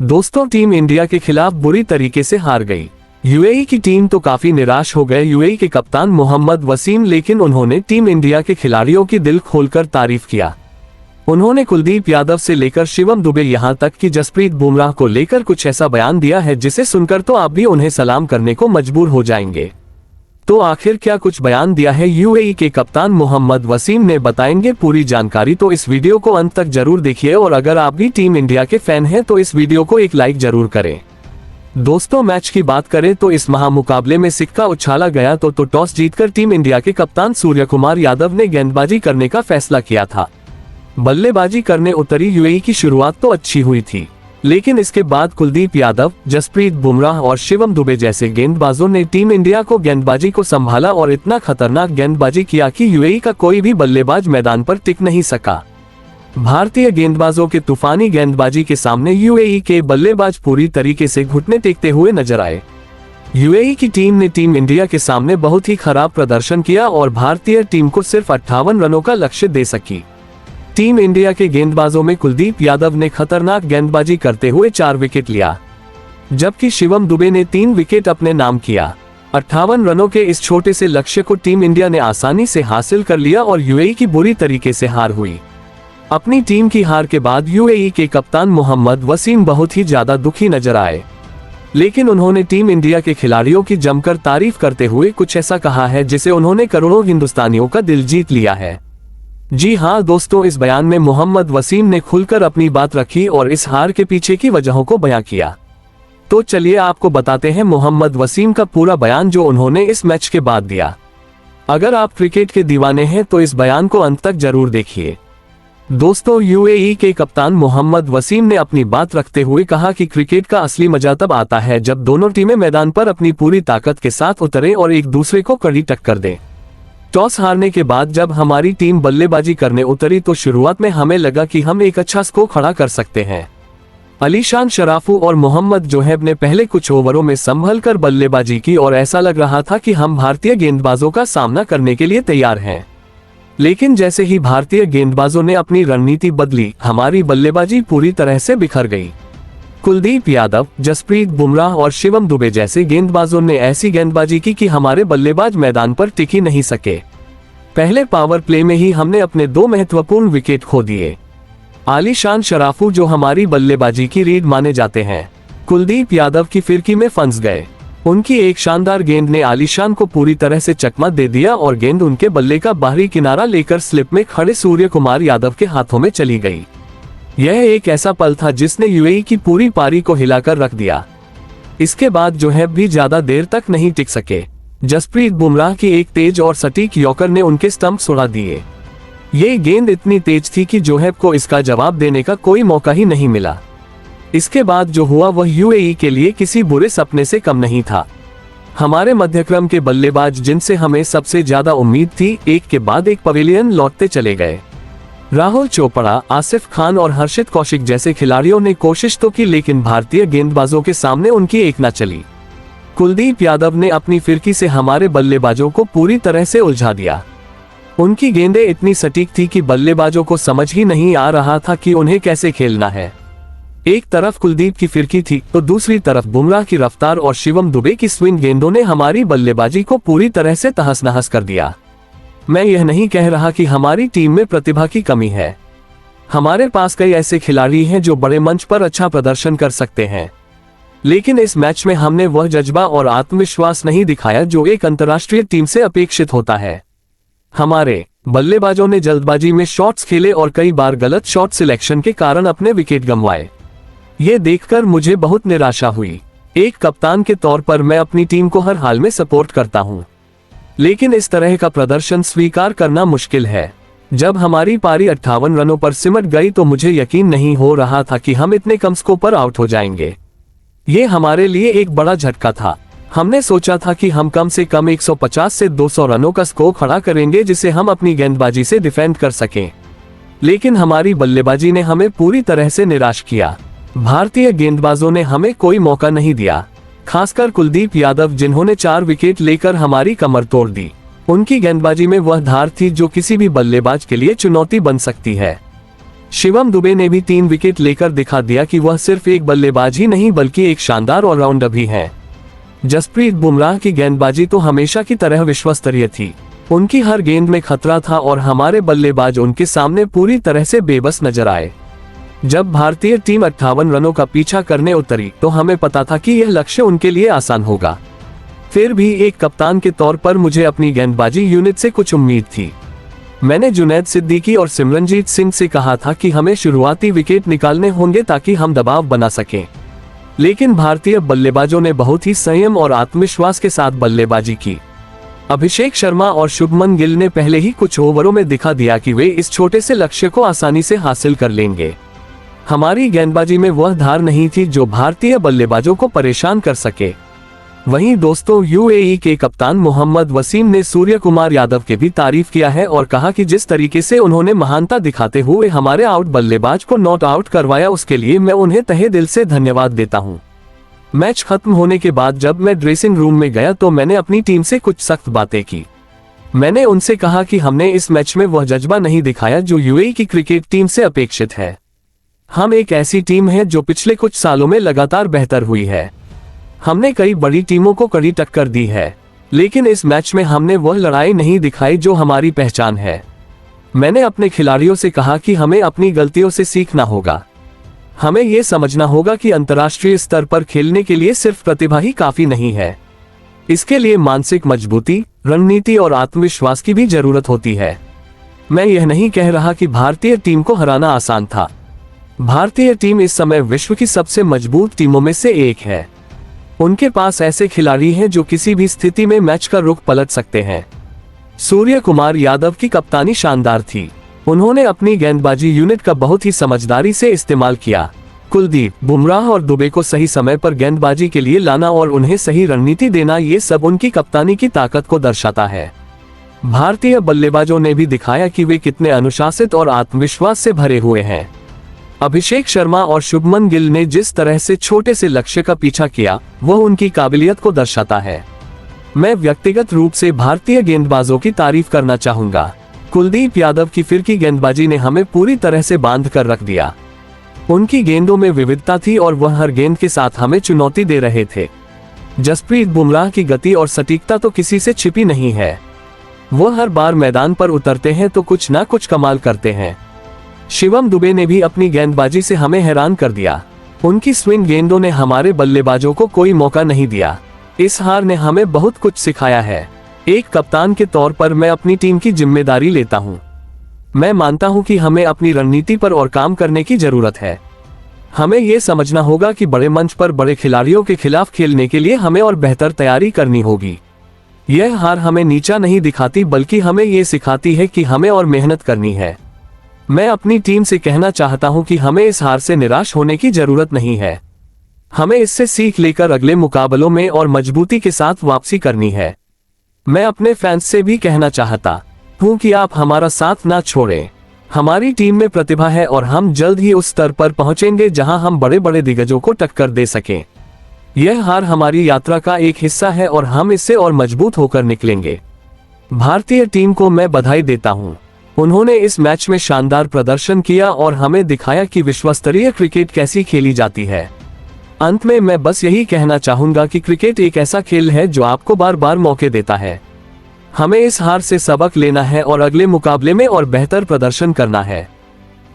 दोस्तों, team India के खिलाफ बुरी तरीके से हार गई। यूएई की टीम तो काफी निराश हो गए यूएई के कप्तान मोहम्मद वसीम, लेकिन उन्होंने टीम इंडिया के खिलाड़ियों की दिल खोलकर तारीफ किया। उन्होंने कुलदीप यादव से लेकर शिवम दुबे यहां तक कि जसप्रीत बुमराह को लेकर कुछ ऐसा बयान दिया है जिसे सुनकर तो आप भी उन्हें सलाम करने को मजबूर हो जाएंगे। तो आखिर क्या कुछ बयान दिया है यूएई के कप्तान मोहम्मद वसीम ने, बताएंगे पूरी जानकारी। तो इस वीडियो को अंत तक जरूर देखिए और अगर आप भी टीम इंडिया के फैन हैं तो इस वीडियो को एक लाइक जरूर करें। दोस्तों, मैच की बात करें तो इस महामुकाबले में सिक्का उछाला गया तो टॉस जीतकर टीम इंडिया के कप्तान सूर्यकुमार यादव ने गेंदबाजी करने का फैसला किया था। बल्लेबाजी करने उतरी यूएई की शुरुआत तो अच्छी हुई थी, लेकिन इसके बाद कुलदीप यादव, जसप्रीत बुमराह और शिवम दुबे जैसे गेंदबाजों ने टीम इंडिया को गेंदबाजी को संभाला और इतना खतरनाक गेंदबाजी किया कि यूएई का कोई भी बल्लेबाज मैदान पर टिक नहीं सका। भारतीय गेंदबाजों के तूफानी गेंदबाजी के सामने यूएई के बल्लेबाज पूरी तरीके से घुटने टेकते हुए नजर आए। यूएई की टीम ने टीम इंडिया के सामने बहुत ही खराब प्रदर्शन किया और भारतीय टीम को सिर्फ 58 रनों का लक्ष्य दे सकी। टीम इंडिया के गेंदबाजों में कुलदीप यादव ने खतरनाक गेंदबाजी करते हुए 4 विकेट लिया, जबकि शिवम दुबे ने 3 विकेट अपने नाम किया। 58 रनों के इस छोटे से लक्ष्य को टीम इंडिया ने आसानी से हासिल कर लिया और यूएई की बुरी तरीके से हार हुई। अपनी टीम की हार के बाद यूएई के कप्तान मोहम्मद वसीम बहुत ही ज्यादा दुखी नजर आए, लेकिन उन्होंने टीम इंडिया के खिलाड़ियों की जमकर तारीफ करते हुए कुछ ऐसा कहा है जिसे उन्होंने करोड़ों हिंदुस्तानियों का दिल जीत लिया है। जी हाँ दोस्तों, इस बयान में मोहम्मद वसीम ने खुलकर अपनी बात रखी और इस हार के पीछे की वजहों को बयां किया। तो चलिए आपको बताते हैं मोहम्मद वसीम का पूरा बयान जो उन्होंने इस मैच के बाद दिया। अगर आप क्रिकेट के दीवाने हैं तो इस बयान को अंत तक जरूर देखिए। दोस्तों, यूएई के कप्तान मोहम्मद वसीम ने अपनी बात रखते हुए कहा कि क्रिकेट का असली मजा तब आता है जब दोनों टीमें मैदान पर अपनी पूरी ताकत के साथ उतरें और एक दूसरे को कड़ी टक्कर दें। टॉस हारने के बाद जब हमारी टीम बल्लेबाजी करने उतरी तो शुरुआत में हमें लगा कि हम एक अच्छा स्कोर खड़ा कर सकते हैं। अलीशान शराफू और मोहम्मद जोहेब ने पहले कुछ ओवरों में संभल कर बल्लेबाजी की और ऐसा लग रहा था कि हम भारतीय गेंदबाजों का सामना करने के लिए तैयार हैं। लेकिन जैसे ही भारतीय गेंदबाजों ने अपनी रणनीति बदली, हमारी बल्लेबाजी पूरी तरह से बिखर गई। कुलदीप यादव, जसप्रीत बुमराह और शिवम दुबे जैसे गेंदबाजों ने ऐसी गेंदबाजी की कि हमारे बल्लेबाज मैदान पर टिक ही नहीं सके। पहले पावर प्ले में ही हमने अपने 2 महत्वपूर्ण विकेट खो दिए। आलीशान शराफू, जो हमारी बल्लेबाजी की रीढ़ माने जाते हैं, कुलदीप यादव की फिरकी में फंस गए। उनकी एक शानदार गेंद ने आलीशान को पूरी तरह से चकमा दे दिया और गेंद उनके बल्ले का बाहरी किनारा लेकर स्लिप में खड़े सूर्यकुमार यादव के हाथों में चली गई। यह एक ऐसा पल था जिसने यूएई की पूरी पारी को हिलाकर रख दिया। इसके बाद जोहेब भी ज्यादा देर तक नहीं टिक सके। जसप्रीत बुमराह की एक तेज और सटीक यॉर्कर ने उनके स्टंप्स उड़ा दिए। ये गेंद इतनी तेज थी कि जोहेब को इसका जवाब देने का कोई मौका ही नहीं मिला। इसके बाद जो हुआ वह यूएई के लिए किसी बुरे सपने से कम नहीं था। हमारे मध्यक्रम के बल्लेबाज, जिनसे हमें सबसे ज्यादा उम्मीद थी, एक के बाद एक पवेलियन लौटते चले गए। राहुल चोपड़ा, आसिफ खान और हर्षित कौशिक जैसे खिलाड़ियों ने कोशिश तो की, लेकिन भारतीय गेंदबाजों के सामने उनकी एक न चली। कुलदीप यादव ने अपनी फिरकी से हमारे बल्लेबाजों को पूरी तरह से उलझा दिया। उनकी गेंदें इतनी सटीक थी कि बल्लेबाजों को समझ ही नहीं आ रहा था कि उन्हें कैसे खेलना है। एक तरफ कुलदीप की फिरकी थी तो दूसरी तरफ बुमराह की रफ्तार और शिवम दुबे की स्विंग गेंदों ने हमारी बल्लेबाजी को पूरी तरह से तहस नहस कर दिया। मैं यह नहीं कह रहा कि हमारी टीम में प्रतिभा की कमी है। हमारे पास कई ऐसे खिलाड़ी हैं जो बड़े मंच पर अच्छा प्रदर्शन कर सकते हैं, लेकिन इस मैच में हमने वह जज्बा और आत्मविश्वास नहीं दिखाया जो एक अंतर्राष्ट्रीय टीम से अपेक्षित होता है। हमारे बल्लेबाजों ने जल्दबाजी में शॉट्स खेले और कई बार गलत शॉट सिलेक्शन के कारण अपने विकेट गंवाए। ये देखकर मुझे बहुत निराशा हुई। एक कप्तान के तौर पर मैं अपनी टीम को हर हाल में सपोर्ट करता हूँ, लेकिन इस तरह का प्रदर्शन स्वीकार करना मुश्किल है। जब हमारी पारी 58 रनों पर सिमट गई तो मुझे यकीन नहीं हो रहा था कि हम इतने कम स्कोर पर आउट हो जाएंगे। ये हमारे लिए एक बड़ा झटका था। हमने सोचा था कि हम कम से कम 150 से 200 रनों का स्कोर खड़ा करेंगे जिसे हम अपनी गेंदबाजी से डिफेंड कर सकें, लेकिन हमारी बल्लेबाजी ने हमें पूरी तरह से निराश किया। भारतीय गेंदबाजों ने हमें कोई मौका नहीं दिया, खासकर कुलदीप यादव, जिन्होंने 4 विकेट लेकर हमारी कमर तोड़ दी। उनकी गेंदबाजी में वह धार थी जो किसी भी बल्लेबाज के लिए चुनौती बन सकती है। शिवम दुबे ने भी 3 विकेट लेकर दिखा दिया कि वह सिर्फ एक बल्लेबाज ही नहीं बल्कि एक शानदार ऑलराउंडर भी है। जसप्रीत बुमराह की गेंदबाजी तो हमेशा की तरह विश्वस्तरीय थी। उनकी हर गेंद में खतरा था और हमारे बल्लेबाज उनके सामने पूरी तरह से बेबस नजर आए। जब भारतीय टीम 58 रनों का पीछा करने उतरी तो हमें पता था कि यह लक्ष्य उनके लिए आसान होगा। फिर भी एक कप्तान के तौर पर मुझे अपनी गेंदबाजी यूनिट से कुछ उम्मीद थी। मैंने जुनैद सिद्दीकी और सिमरनजीत सिंह से कहा था कि हमें शुरुआती विकेट निकालने होंगे ताकि हम दबाव बना सकें। लेकिन भारतीय बल्लेबाजों ने बहुत ही संयम और आत्मविश्वास के साथ बल्लेबाजी की। अभिषेक शर्मा और शुभमन गिल ने पहले ही कुछ ओवरों में दिखा दिया कि वे इस छोटे से लक्ष्य को आसानी से हासिल कर लेंगे। हमारी गेंदबाजी में वह धार नहीं थी जो भारतीय बल्लेबाजों को परेशान कर सके। वहीं दोस्तों, यूएई के कप्तान मोहम्मद वसीम ने सूर्य कुमार यादव के भी तारीफ किया है और कहा कि जिस तरीके से उन्होंने महानता दिखाते हुए हमारे आउट बल्लेबाज को नॉट आउट करवाया उसके लिए मैं उन्हें तहे दिल से धन्यवाद देता हूं। मैच खत्म होने के बाद जब मैं ड्रेसिंग रूम में गया तो मैंने अपनी टीम से कुछ सख्त बातें की। मैंने उनसे कहा कि हमने इस मैच में वह जज्बा नहीं दिखाया जो यूएई की क्रिकेट टीम से अपेक्षित है। हम एक ऐसी टीम है जो पिछले कुछ सालों में लगातार बेहतर हुई है। हमने कई बड़ी टीमों को कड़ी टक्कर दी है, लेकिन इस मैच में हमने वह लड़ाई नहीं दिखाई जो हमारी पहचान है। मैंने अपने खिलाड़ियों से कहा कि हमें अपनी गलतियों से सीखना होगा। हमें यह समझना होगा कि अंतर्राष्ट्रीय स्तर पर खेलने के लिए सिर्फ प्रतिभा ही काफी नहीं है। इसके लिए मानसिक मजबूती, रणनीति और आत्मविश्वास की भी जरूरत होती है। मैं यह नहीं कह रहा कि भारतीय टीम को हराना आसान था। भारतीय टीम इस समय विश्व की सबसे मजबूत टीमों में से एक है। उनके पास ऐसे खिलाड़ी हैं जो किसी भी स्थिति में मैच का रुख पलट सकते हैं। सूर्य कुमार यादव की कप्तानी शानदार थी। उन्होंने अपनी गेंदबाजी यूनिट का बहुत ही समझदारी से इस्तेमाल किया। कुलदीप, बुमराह और दुबे को सही समय पर गेंदबाजी के लिए लाना और उन्हें सही रणनीति देना, ये सब उनकी कप्तानी की ताकत को दर्शाता है। भारतीय बल्लेबाजों ने भी दिखाया कि वे कितने अनुशासित और आत्मविश्वास से भरे हुए हैं। अभिषेक शर्मा और शुभमन गिल ने जिस तरह से छोटे से लक्ष्य का पीछा किया वह उनकी काबिलियत को दर्शाता है। मैं व्यक्तिगत रूप से भारतीय गेंदबाजों की तारीफ करना चाहूंगा। कुलदीप यादव की फिरकी गेंदबाजी ने हमें पूरी तरह से बांध कर रख दिया। उनकी गेंदों में विविधता थी और वह हर गेंद के साथ हमें चुनौती दे रहे थे। जसप्रीत बुमराह की गति और सटीकता तो किसी से छिपी नहीं है। वो हर बार मैदान पर उतरते हैं तो कुछ ना कुछ कमाल करते हैं। शिवम दुबे ने भी अपनी गेंदबाजी से हमें हैरान कर दिया। उनकी स्विंग गेंदों ने हमारे बल्लेबाजों को कोई मौका नहीं दिया। इस हार ने हमें बहुत कुछ सिखाया है। एक कप्तान के तौर पर मैं अपनी टीम की जिम्मेदारी लेता हूं। मैं मानता हूं कि हमें अपनी रणनीति पर और काम करने की जरूरत है। हमें यह समझना होगा कि बड़े मंच पर बड़े खिलाड़ियों के खिलाफ खेलने के लिए हमें और बेहतर तैयारी करनी होगी। यह हार हमें नीचा नहीं दिखाती बल्कि हमें यह सिखाती है कि हमें और मेहनत करनी है। मैं अपनी टीम से कहना चाहता हूं कि हमें इस हार से निराश होने की जरूरत नहीं है। हमें इससे सीख लेकर अगले मुकाबलों में और मजबूती के साथ वापसी करनी है। मैं अपने फैंस से भी कहना चाहता हूं कि आप हमारा साथ ना छोड़ें। हमारी टीम में प्रतिभा है और हम जल्द ही उस स्तर पर पहुंचेंगे जहां हम बड़े बड़े दिग्गजों को टक्कर दे सकें। यह हार हमारी यात्रा का एक हिस्सा है और हम इससे और मजबूत होकर निकलेंगे। भारतीय टीम को मैं बधाई देता हूं। उन्होंने इस मैच में शानदार प्रदर्शन किया और हमें दिखाया कि विश्वस्तरीय क्रिकेट कैसी खेली जाती है। अंत में मैं बस यही कहना चाहूंगा कि क्रिकेट एक ऐसा खेल है जो आपको बार बार मौके देता है। हमें इस हार से सबक लेना है और अगले मुकाबले में और बेहतर प्रदर्शन करना है।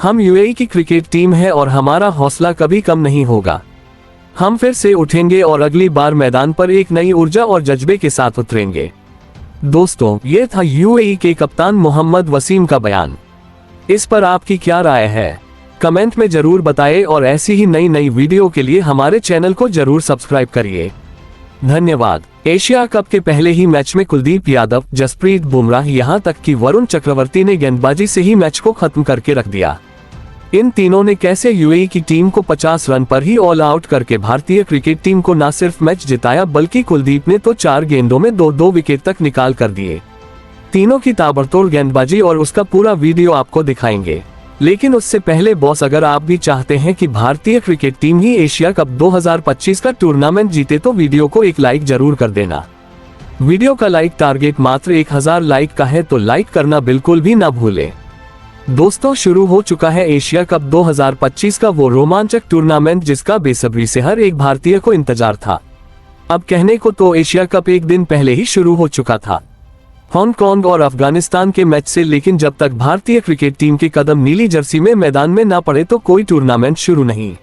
हम यूएई की क्रिकेट टीम है और हमारा हौसला कभी कम नहीं होगा। हम फिर से उठेंगे और अगली बार मैदान पर एक नई ऊर्जा और जज्बे के साथ उतरेंगे। दोस्तों, ये था यूएई के कप्तान मोहम्मद वसीम का बयान। इस पर आपकी क्या राय है? कमेंट में जरूर बताएं और ऐसी ही नई नई वीडियो के लिए हमारे चैनल को जरूर सब्सक्राइब करिए। धन्यवाद। एशिया कप के पहले ही मैच में कुलदीप यादव, जसप्रीत बुमराह, यहां तक कि वरुण चक्रवर्ती ने गेंदबाजी से ही मैच को खत्म करके रख दिया। इन तीनों ने कैसे यूएई की टीम को 50 रन पर ही ऑल आउट करके भारतीय क्रिकेट टीम को न सिर्फ मैच जिताया बल्कि कुलदीप ने तो 4 गेंदों में 2-2 विकेट तक निकाल कर दिए। तीनों की ताबड़तोड़ गेंदबाजी और उसका पूरा वीडियो आपको दिखाएंगे। लेकिन उससे पहले बॉस, अगर आप भी चाहते हैं कि भारतीय क्रिकेट टीम ही एशिया कप 2025 का टूर्नामेंट जीते तो वीडियो को एक लाइक जरूर कर देना। वीडियो का लाइक टारगेट मात्र 1000 लाइक का है, तो लाइक करना बिल्कुल भी ना भूलें। दोस्तों, शुरू हो चुका है एशिया कप 2025 का वो रोमांचक टूर्नामेंट जिसका बेसब्री से हर एक भारतीय को इंतजार था। अब कहने को तो एशिया कप एक दिन पहले ही शुरू हो चुका था हांगकांग और अफगानिस्तान के मैच से, लेकिन जब तक भारतीय क्रिकेट टीम के कदम नीली जर्सी में मैदान में ना पड़े तो कोई टूर्नामेंट शुरू नहीं।